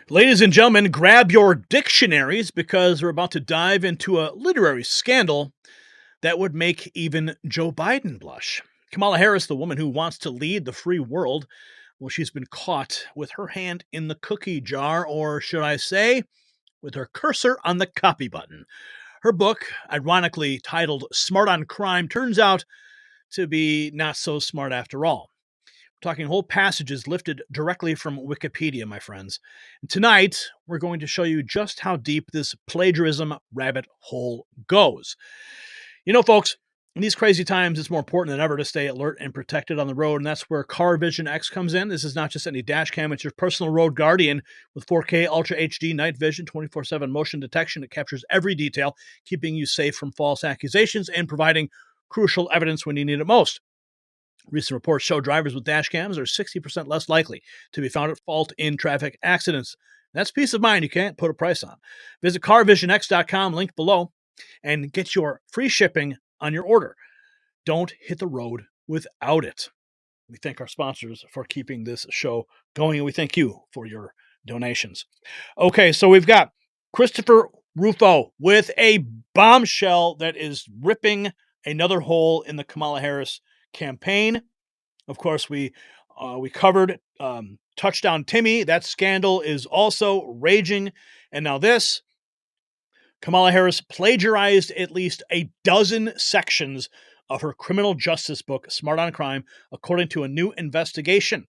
Ladies and gentlemen, grab your dictionaries because we're about to dive into a literary scandal that would make even Joe Biden blush. Kamala Harris, the woman who wants to lead the free world, well, she's been caught with her hand in the cookie jar, or should I say, with her cursor on the copy button. Her book, ironically titled Smart on Crime, turns out to be not so smart after all. Talking whole passages lifted directly from Wikipedia, my friends. And tonight, we're going to show you just how deep this plagiarism rabbit hole goes. You know, folks, in these crazy times, it's more important than ever to stay alert and protected on the road, and that's where Car Vision X comes in. This is not just any dash cam, it's your personal road guardian with 4K Ultra HD night vision, 24/7 motion detection. It captures every detail, keeping you safe from false accusations and providing crucial evidence when you need it most. Recent reports show drivers with dash cams are 60% less likely to be found at fault in traffic accidents. That's peace of mind you can't put a price on. Visit carvisionx.com, link below, and get your free shipping on your order. Don't hit the road without it. We thank our sponsors for keeping this show going, and we thank you for your donations. Okay, so we've got Christopher Rufo with a bombshell that is ripping another hole in the Kamala Harris campaign. Of course, we covered Touchdown Timmy. That scandal is also raging. And now this, Kamala Harris plagiarized at least a dozen sections of her criminal justice book, Smart on Crime, according to a new investigation.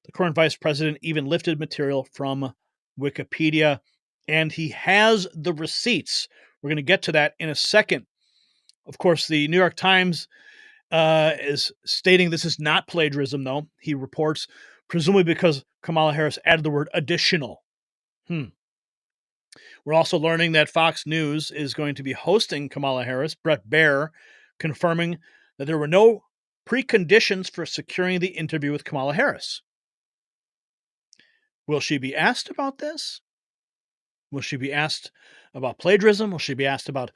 The current vice president even lifted material from Wikipedia, and he has the receipts. We're going to get to that in a second. Of course, the New York Times is stating this is not plagiarism, though. He reports, presumably because Kamala Harris added the word additional. We're also learning that Fox News is going to be hosting Kamala Harris. Brett Baer confirming that there were no preconditions for securing the interview with Kamala Harris. Will she be asked about this? Will she be asked about plagiarism? Will she be asked about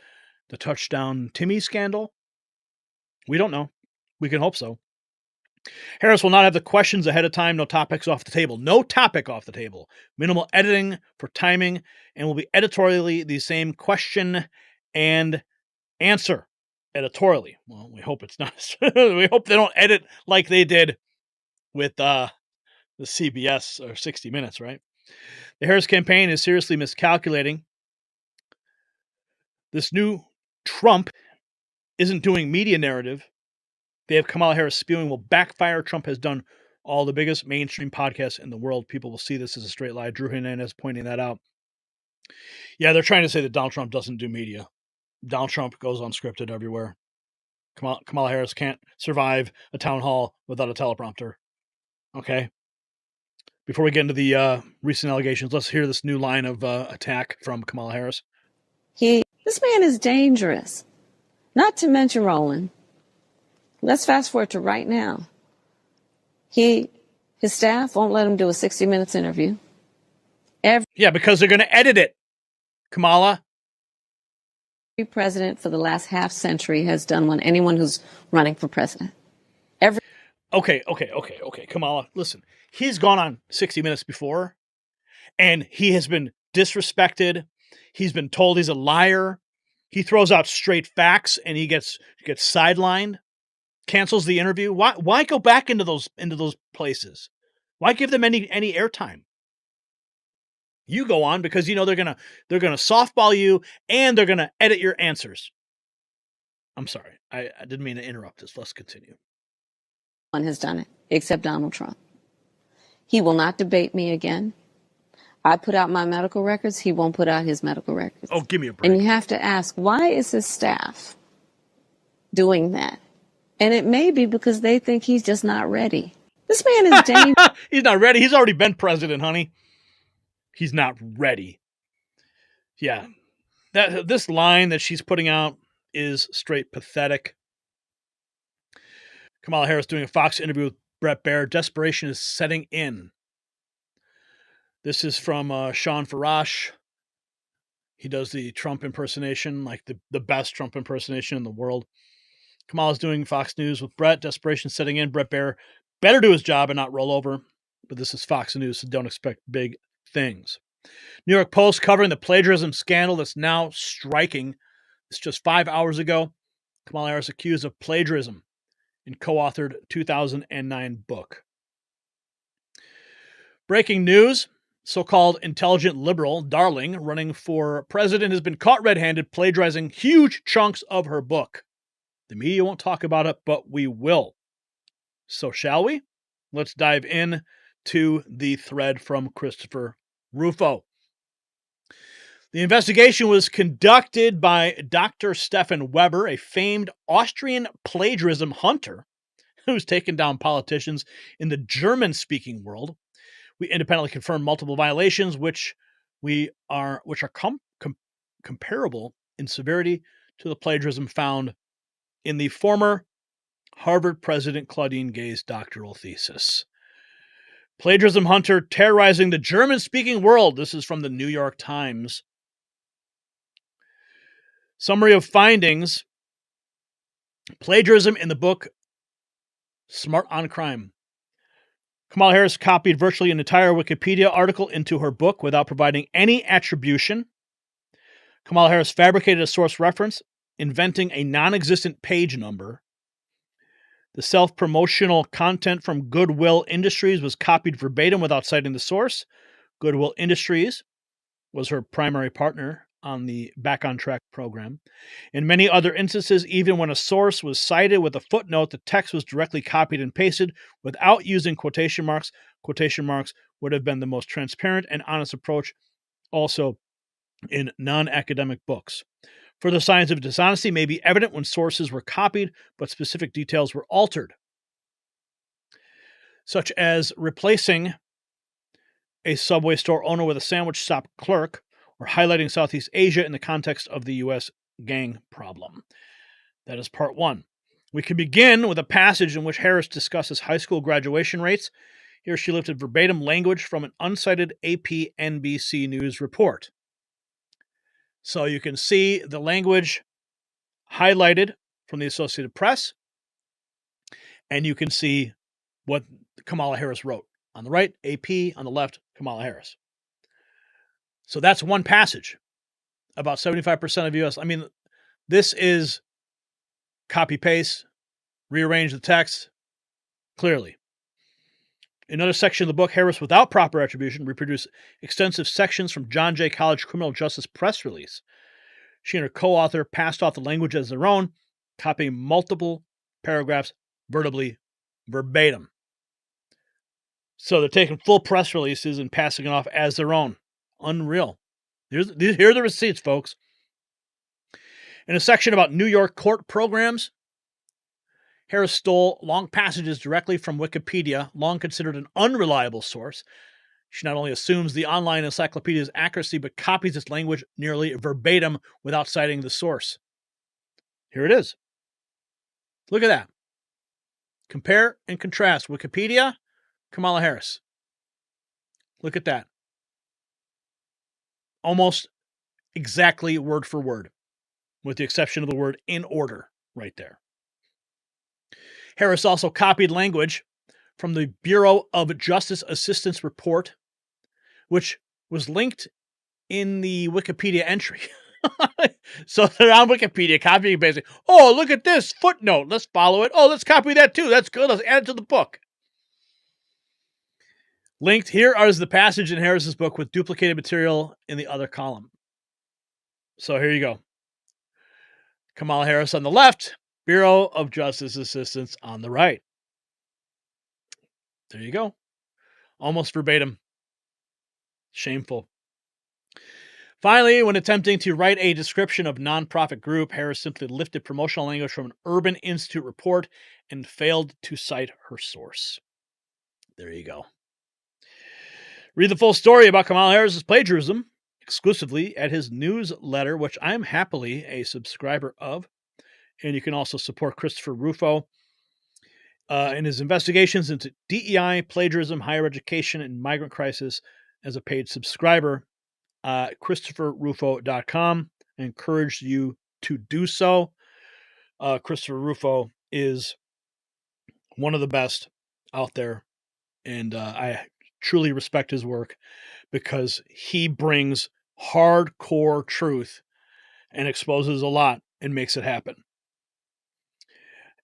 the Touchdown Timmy scandal? We don't know. We can hope so. Harris will not have the questions ahead of time. No topics off the table. No topic off the table. Minimal editing for timing, and will be editorially the same question and answer. Editorially. Well, we hope it's not. We hope they don't edit like they did with the CBS or 60 Minutes, right? The Harris campaign is seriously miscalculating. This new Trump isn't doing media narrative. They have Kamala Harris spewing will backfire. Trump has done all the biggest mainstream podcasts in the world. People will see this as a straight lie. Drew Hernandez pointing that out. Yeah, they're trying to say that Donald Trump doesn't do media. Donald Trump goes unscripted everywhere. Kamala Harris can't survive a town hall without a teleprompter. Okay. Before we get into the recent allegations, let's hear this new line of attack from Kamala Harris. This man is dangerous. Not to mention Roland. Let's fast forward to right now. His staff won't let him do a 60 Minutes interview. Yeah, because they're going to edit it, Kamala. Every president for the last half century has done one. Anyone who's running for president. Okay, Kamala, listen. He's gone on 60 Minutes before, and he has been disrespected. He's been told he's a liar. He throws out straight facts, and he gets sidelined. Cancels the interview. Why go back into those places? Why give them any airtime? You go on because you know they're gonna softball you and they're gonna edit your answers. I'm sorry, I didn't mean to interrupt this. Let's continue. One has done it except Donald Trump. He will not debate me again. I put out my medical records. He won't put out his medical records. Oh, give me a break. And you have to ask, why is his staff doing that? And it may be because they think he's just not ready. This man is dangerous. He's not ready. He's already been president, honey. He's not ready. Yeah. This line that she's putting out is straight pathetic. Kamala Harris doing a Fox interview with Brett Baer. Desperation is setting in. This is from Sean Farash. He does the Trump impersonation, like the best Trump impersonation in the world. Kamala's doing Fox News with Brett. Desperation setting in. Brett Baer better do his job and not roll over. But this is Fox News, so don't expect big things. New York Post covering the plagiarism scandal that's now striking. It's just 5 hours ago. Kamala Harris accused of plagiarism in co-authored 2009 book. Breaking news. So-called intelligent liberal Darling running for president has been caught red-handed plagiarizing huge chunks of her book. The media won't talk about it, but we will. So shall we? Let's dive in to the thread from Christopher Rufo. The investigation was conducted by Dr. Stefan Weber, a famed Austrian plagiarism hunter who's taken down politicians in the German-speaking world. We independently confirmed multiple violations, which are comparable in severity to the plagiarism found in the former Harvard president Claudine Gay's doctoral thesis. Plagiarism hunter terrorizing the German-speaking world. This is from the New York Times. Summary of findings. Plagiarism in the book Smart on Crime. Kamala Harris copied virtually an entire Wikipedia article into her book without providing any attribution. Kamala Harris fabricated a source reference, inventing a non-existent page number. The self-promotional content from Goodwill Industries was copied verbatim without citing the source. Goodwill Industries was her primary partner on the Back on Track program. In many other instances, even when a source was cited with a footnote, the text was directly copied and pasted without using quotation marks. Quotation marks would have been the most transparent and honest approach also in non-academic books. Further signs of dishonesty may be evident when sources were copied, but specific details were altered, such as replacing a Subway store owner with a sandwich shop clerk, or highlighting Southeast Asia in the context of the U.S. gang problem. That is part one. We can begin with a passage in which Harris discusses high school graduation rates. Here she lifted verbatim language from an uncited AP NBC News report. So you can see the language highlighted from the Associated Press, and you can see what Kamala Harris wrote. On the right, AP. On the left, Kamala Harris. So that's one passage. About 75% of U.S. This is copy-paste, rearrange the text, clearly. In another section of the book, Harris, without proper attribution, reproduced extensive sections from John Jay College criminal justice press release. She and her co-author passed off the language as their own, copying multiple paragraphs verbatim. So they're taking full press releases and passing it off as their own. Unreal. Here are the receipts, folks. In a section about New York court programs, Harris stole long passages directly from Wikipedia, long considered an unreliable source. She not only assumes the online encyclopedia's accuracy, but copies its language nearly verbatim without citing the source. Here it is. Look at that. Compare and contrast Wikipedia, Kamala Harris. Look at that. Almost exactly word for word, with the exception of the word in order right there. Harris also copied language from the Bureau of Justice Assistance report, which was linked in the Wikipedia entry. So they're on Wikipedia, copying and pasting. Oh, look at this footnote. Let's follow it. Oh, let's copy that too. That's good. Let's add it to the book. Linked here is the passage in Harris's book with duplicated material in the other column. So here you go. Kamala Harris on the left, Bureau of Justice Assistance on the right. There you go. Almost verbatim. Shameful. Finally, when attempting to write a description of nonprofit group, Harris simply lifted promotional language from an Urban Institute report and failed to cite her source. There you go. Read the full story about Kamala Harris's plagiarism exclusively at his newsletter, which I'm happily a subscriber of. And you can also support Christopher Rufo in his investigations into DEI, plagiarism, higher education, and migrant crisis as a paid subscriber. ChristopherRufo.com. I encourage you to do so. Christopher Rufo is one of the best out there, and I truly respect his work because he brings hardcore truth and exposes a lot and makes it happen.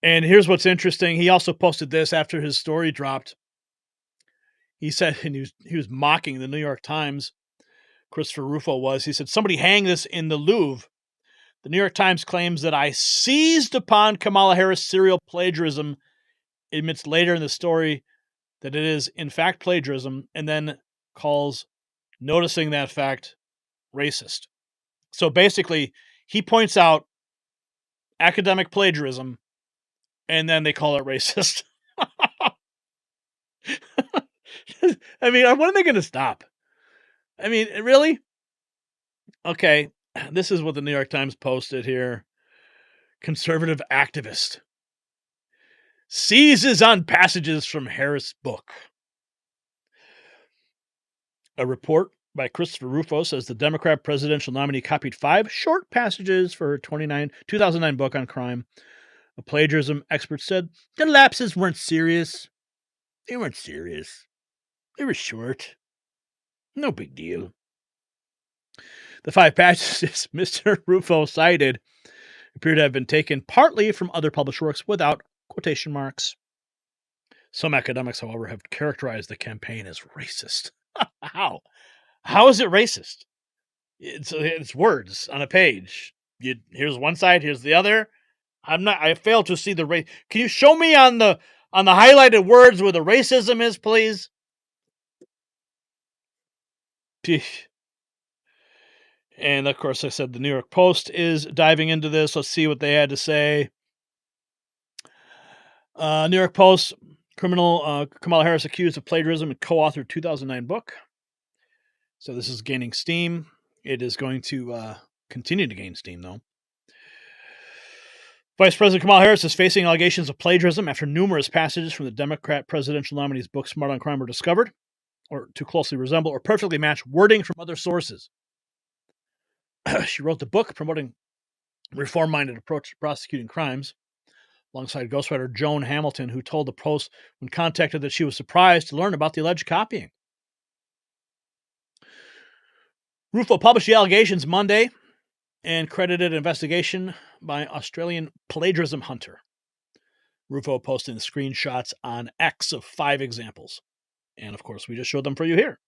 And here's what's interesting. He also posted this after his story dropped. He said, and he was mocking the New York Times. Christopher Rufo was. He said, somebody hang this in the Louvre. The New York Times claims that I seized upon Kamala Harris' serial plagiarism. It admits later in the story that it is, in fact, plagiarism, and then calls noticing that fact racist. So basically, he points out academic plagiarism, and then they call it racist. I mean, when are they going to stop? I mean, really? Okay, this is what the New York Times posted here. Conservative activist seizes on passages from Harris' book. A report by Christopher Rufo says the Democrat presidential nominee copied 5 short passages for her 2009 book on crime. A plagiarism expert said the lapses weren't serious. They weren't serious. They were short. No big deal. The 5 passages Mr. Rufo cited appear to have been taken partly from other published works without quotation marks. Some academics, however, have characterized the campaign as racist. How? How is it racist? It's words on a page. Here's one side, here's the other. I fail to see the race. Can you show me on the highlighted words where the racism is, please? And of course, I said the New York Post is diving into this. Let's see what they had to say. New York Post, criminal Kamala Harris accused of plagiarism and co-authored 2009 book. So this is gaining steam. It is going to continue to gain steam, though. Vice President Kamala Harris is facing allegations of plagiarism after numerous passages from the Democrat presidential nominee's book Smart on Crime were discovered, or to closely resemble or perfectly match wording from other sources. She wrote the book promoting reform-minded approach to prosecuting crimes, alongside ghostwriter Joan Hamilton, who told the Post when contacted that she was surprised to learn about the alleged copying. Rufo published the allegations Monday and credited an investigation by Australian plagiarism hunter. Rufo posted screenshots on X of 5 examples. And of course, we just showed them for you here.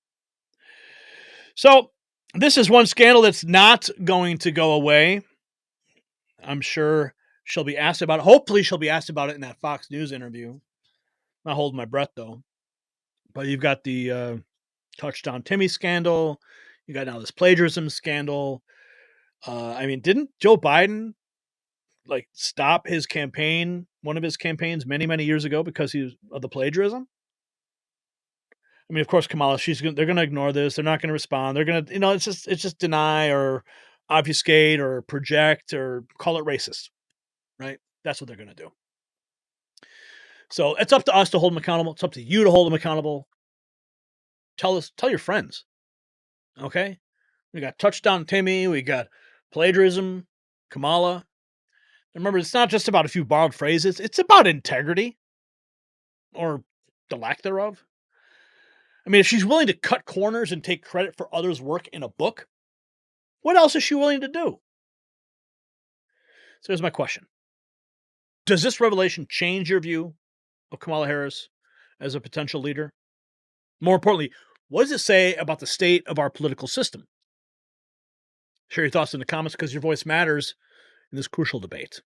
So this is one scandal that's not going to go away. I'm sure she'll be asked about it. Hopefully she'll be asked about it in that Fox News interview. Not holding my breath, though. But you've got the Touchdown Timmy scandal. You got now this plagiarism scandal. I mean, didn't Joe Biden stop his campaign, one of his campaigns many, many years ago because of the plagiarism? I mean, of course, Kamala, they're going to ignore this. They're not going to respond. They're going to, it's just deny or obfuscate or project or call it racist, right? That's what they're going to do. So it's up to us to hold them accountable. It's up to you to hold them accountable. Tell your friends. Okay. We got Touchdown Timmy. We got plagiarism, Kamala. Remember, it's not just about a few borrowed phrases. It's about integrity or the lack thereof. I mean, if she's willing to cut corners and take credit for others' work in a book, what else is she willing to do? So here's my question. Does this revelation change your view of Kamala Harris as a potential leader? More importantly, what does it say about the state of our political system? Share your thoughts in the comments because your voice matters in this crucial debate.